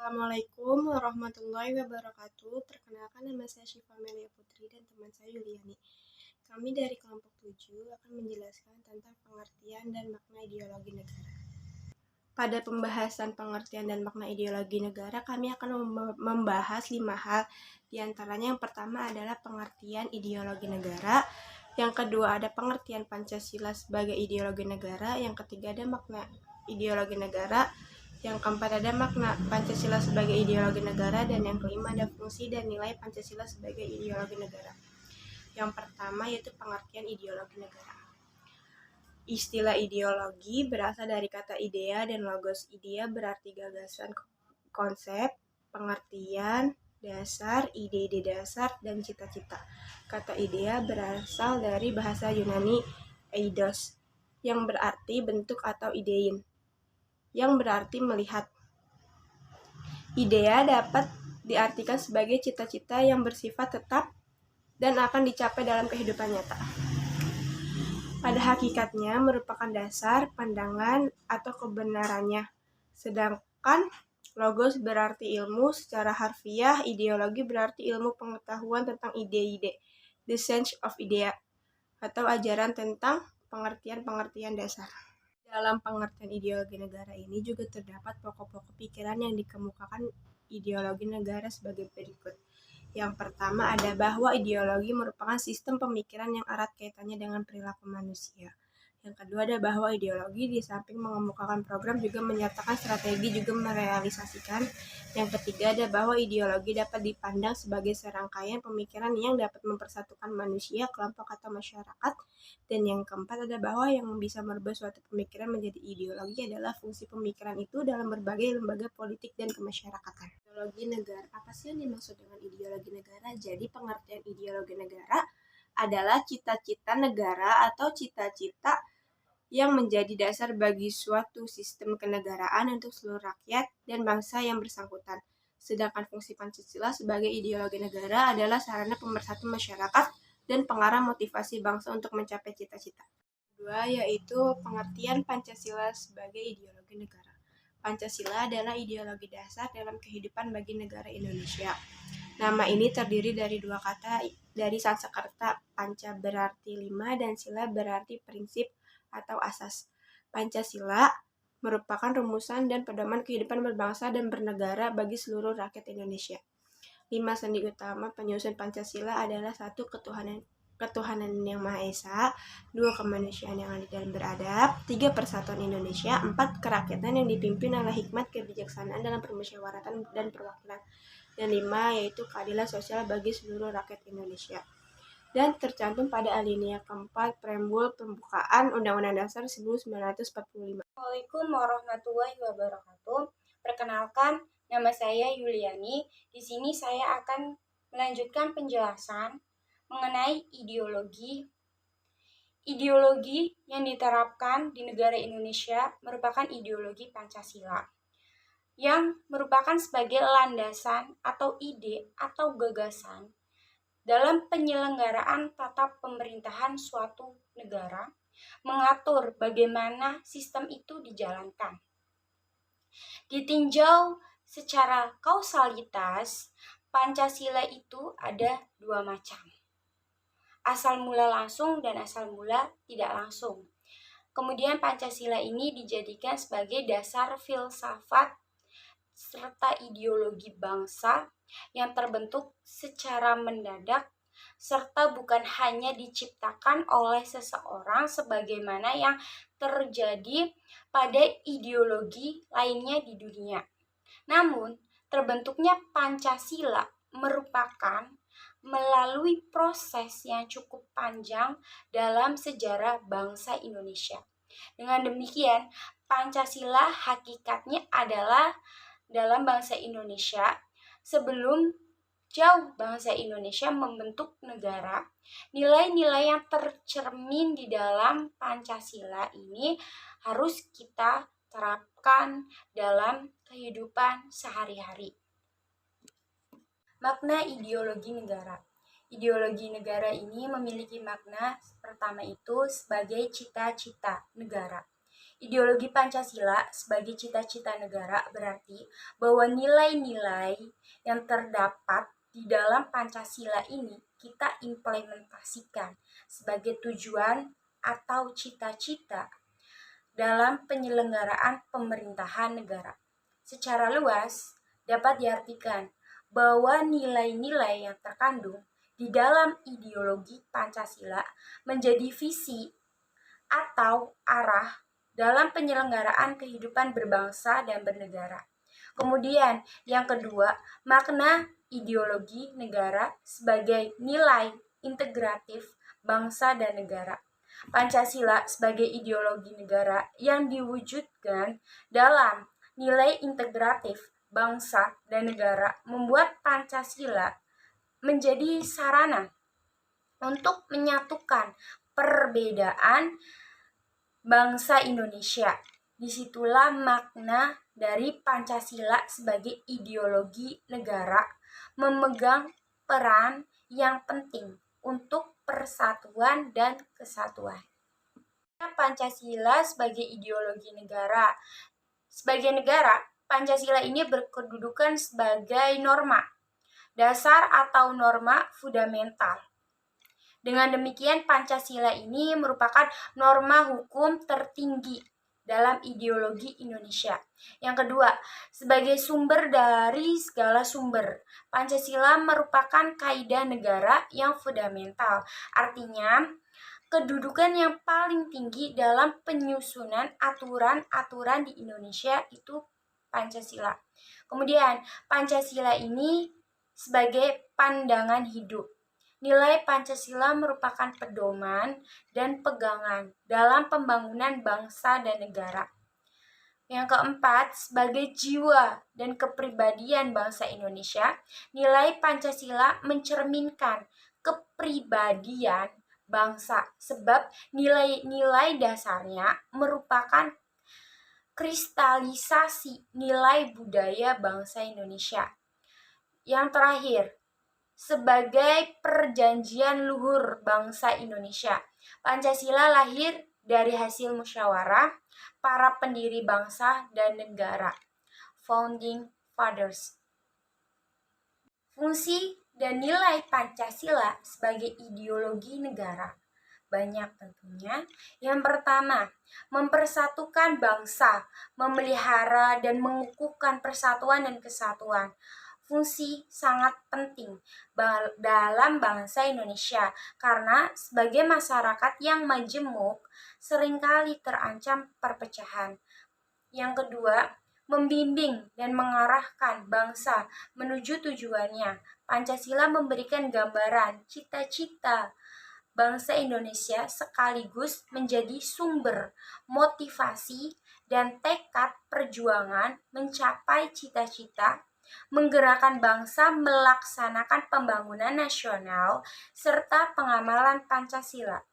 Assalamualaikum warahmatullahi wabarakatuh. Perkenalkan, nama saya Syifa Melia Putri dan teman saya Yuliani. Kami dari kelompok 7 akan menjelaskan tentang pengertian dan makna ideologi negara. Pada pembahasan pengertian dan makna ideologi negara, kami akan membahas 5 hal. Di antaranya yang pertama adalah pengertian ideologi negara, yang kedua ada pengertian Pancasila sebagai ideologi negara, yang ketiga ada makna ideologi negara, yang keempat ada makna Pancasila sebagai ideologi negara, dan yang kelima ada fungsi dan nilai Pancasila sebagai ideologi negara. Yang pertama yaitu pengertian ideologi negara. Istilah ideologi berasal dari kata idea dan logos. Idea berarti gagasan, konsep, pengertian, dasar, ide-ide dasar, dan cita-cita. Kata idea berasal dari bahasa Yunani eidos, yang berarti bentuk atau idein, yang berarti melihat. Idea dapat diartikan sebagai cita-cita yang bersifat tetap dan akan dicapai dalam kehidupan nyata. Pada hakikatnya merupakan dasar, pandangan, atau kebenarannya. Sedangkan logos berarti ilmu secara harfiah, ideologi berarti ilmu pengetahuan tentang ide-ide, the sense of idea, atau ajaran tentang pengertian-pengertian dasar. Dalam pengertian ideologi negara ini juga terdapat pokok-pokok pikiran yang dikemukakan ideologi negara sebagai berikut. Yang pertama ada bahwa ideologi merupakan sistem pemikiran yang erat kaitannya dengan perilaku manusia. Yang kedua ada bahwa ideologi di samping mengemukakan program juga menyertakan strategi juga merealisasikan. Yang ketiga ada bahwa ideologi dapat dipandang sebagai serangkaian pemikiran yang dapat mempersatukan manusia, kelompok atau masyarakat. Dan yang keempat ada bahwa yang bisa merubah suatu pemikiran menjadi ideologi adalah fungsi pemikiran itu dalam berbagai lembaga politik dan kemasyarakatan. Ideologi negara, apa sih yang dimaksud dengan ideologi negara? Jadi pengertian ideologi negara adalah cita-cita negara atau cita-cita yang menjadi dasar bagi suatu sistem kenegaraan untuk seluruh rakyat dan bangsa yang bersangkutan. Sedangkan fungsi Pancasila sebagai ideologi negara adalah sarana pemersatu masyarakat dan pengarah motivasi bangsa untuk mencapai cita-cita. Kedua yaitu pengertian Pancasila sebagai ideologi negara. Pancasila adalah ideologi dasar dalam kehidupan bagi negara Indonesia. Nama ini terdiri dari dua kata dari Sanskerta. Panca berarti 5 dan sila berarti prinsip atau asas. Pancasila merupakan rumusan dan pedoman kehidupan berbangsa dan bernegara bagi seluruh rakyat Indonesia. 5 sendi utama penyusun Pancasila adalah 1. Ketuhanan yang Maha Esa, 2. Kemanusiaan yang adil dan beradab, 3. Persatuan Indonesia, 4. Kerakyatan yang dipimpin oleh hikmat kebijaksanaan dalam permusyawaratan dan perwakilan, dan 5. Yaitu keadilan sosial bagi seluruh rakyat Indonesia. Dan tercantum pada alinea keempat preambul pembukaan Undang-Undang Dasar 1945. Assalamualaikum warahmatullahi wabarakatuh. Perkenalkan, nama saya Yuliani. Di sini saya akan melanjutkan penjelasan mengenai ideologi. Ideologi yang diterapkan di negara Indonesia merupakan ideologi Pancasila, yang merupakan sebagai landasan atau ide atau gagasan dalam penyelenggaraan tata pemerintahan suatu negara, mengatur bagaimana sistem itu dijalankan. Ditinjau secara kausalitas, Pancasila itu ada 2 macam. Asal mula langsung dan asal mula tidak langsung. Kemudian Pancasila ini dijadikan sebagai dasar filsafat serta ideologi bangsa yang terbentuk secara mendadak serta bukan hanya diciptakan oleh seseorang sebagaimana yang terjadi pada ideologi lainnya di dunia. Namun, terbentuknya Pancasila merupakan melalui proses yang cukup panjang dalam sejarah bangsa Indonesia. Dengan demikian, Pancasila hakikatnya adalah dalam bangsa Indonesia sebelum jauh bangsa Indonesia membentuk negara, nilai-nilai yang tercermin di dalam Pancasila ini harus kita terapkan dalam kehidupan sehari-hari. Makna ideologi negara. Ideologi negara ini memiliki makna pertama itu sebagai cita-cita negara. Ideologi Pancasila sebagai cita-cita negara berarti bahwa nilai-nilai yang terdapat di dalam Pancasila ini kita implementasikan sebagai tujuan atau cita-cita dalam penyelenggaraan pemerintahan negara. Secara luas, dapat diartikan bahwa nilai-nilai yang terkandung di dalam ideologi Pancasila menjadi visi atau arah dalam penyelenggaraan kehidupan berbangsa dan bernegara. Kemudian, yang kedua, makna ideologi negara sebagai nilai integratif bangsa dan negara. Pancasila sebagai ideologi negara yang diwujudkan dalam nilai integratif bangsa dan negara membuat Pancasila menjadi sarana untuk menyatukan perbedaan bangsa Indonesia. Disitulah makna dari Pancasila sebagai ideologi negara memegang peran yang penting untuk persatuan dan kesatuan. Pancasila sebagai ideologi negara. Sebagai negara, Pancasila ini berkedudukan sebagai norma dasar atau norma fundamental. Dengan demikian, Pancasila ini merupakan norma hukum tertinggi dalam ideologi Indonesia. Yang kedua, sebagai sumber dari segala sumber, Pancasila merupakan kaidah negara yang fundamental. Artinya, kedudukan yang paling tinggi dalam penyusunan aturan-aturan di Indonesia itu Pancasila. Kemudian, Pancasila ini sebagai pandangan hidup. Nilai Pancasila merupakan pedoman dan pegangan dalam pembangunan bangsa dan negara. Yang keempat, sebagai jiwa dan kepribadian bangsa Indonesia, nilai Pancasila mencerminkan kepribadian bangsa sebab nilai-nilai dasarnya merupakan kristalisasi nilai budaya bangsa Indonesia. Yang terakhir, sebagai perjanjian luhur bangsa Indonesia, Pancasila lahir dari hasil musyawarah para pendiri bangsa dan negara, Founding Fathers. Fungsi dan nilai Pancasila sebagai ideologi negara banyak tentunya. Yang pertama, mempersatukan bangsa, memelihara dan mengukuhkan persatuan dan kesatuan. Fungsi sangat penting dalam bangsa Indonesia karena sebagai masyarakat yang majemuk seringkali terancam perpecahan. Yang kedua, membimbing dan mengarahkan bangsa menuju tujuannya. Pancasila memberikan gambaran cita-cita bangsa Indonesia sekaligus menjadi sumber motivasi dan tekad perjuangan mencapai cita-cita, menggerakkan bangsa melaksanakan pembangunan nasional, serta pengamalan Pancasila.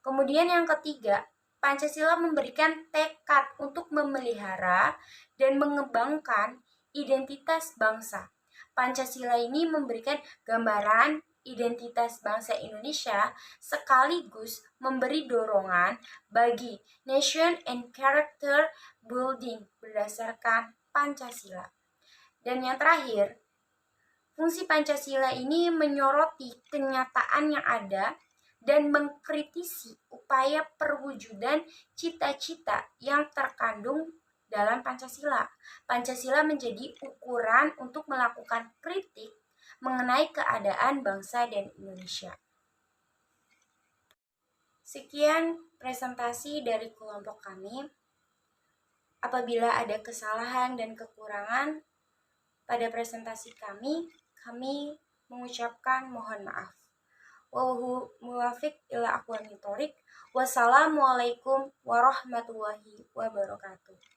Kemudian yang ketiga, Pancasila memberikan tekad untuk memelihara dan mengembangkan identitas bangsa. Pancasila ini memberikan gambaran identitas bangsa Indonesia sekaligus memberi dorongan bagi nation and character building berdasarkan Pancasila. Dan yang terakhir, fungsi Pancasila ini menyoroti kenyataan yang ada dan mengkritisi upaya perwujudan cita-cita yang terkandung dalam Pancasila. Pancasila menjadi ukuran untuk melakukan kritik mengenai keadaan bangsa dan Indonesia. Sekian presentasi dari kelompok kami. Apabila ada kesalahan dan kekurangan pada presentasi kami mengucapkan mohon maaf. Wallahu muwafiq ila aqwamit thoriq. Wassalamualaikum warahmatullahi wabarakatuh.